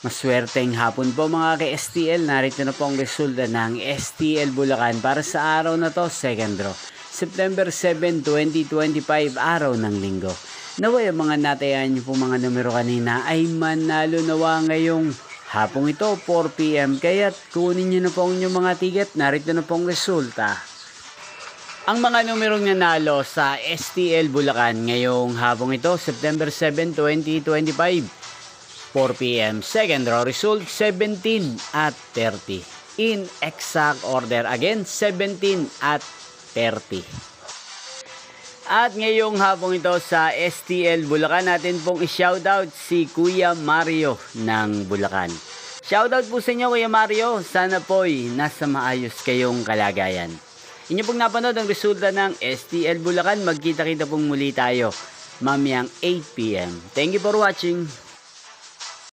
Maswerteng hapon po mga ka-STL. Narito na po ang resulta ng STL Bulacan para sa araw na to, second draw. September 7, 2025, araw ng linggo. Naway ang mga natayan niyo po mga numero kanina ay manalo nawa ngayong hapong ito, 4 PM. Kaya't kunin niyo na po ang inyong mga ticket. Narito na po ang resulta. Ang mga numerong nanalo sa STL Bulacan ngayong hapong ito, September 7, 2025. 4 PM. Second draw result 17 at 30. In exact order again, 17 at 30. At ngayong hapong ito sa STL Bulacan, natin pong i-shoutout si Kuya Mario ng Bulacan. Shoutout po sa inyo Kuya Mario. Sana po'y nasa maayos kayong kalagayan. Inyo pong napanood ang resulta ng STL Bulacan. Magkita-kita pong muli tayo mamayang 8 PM. Thank you for watching.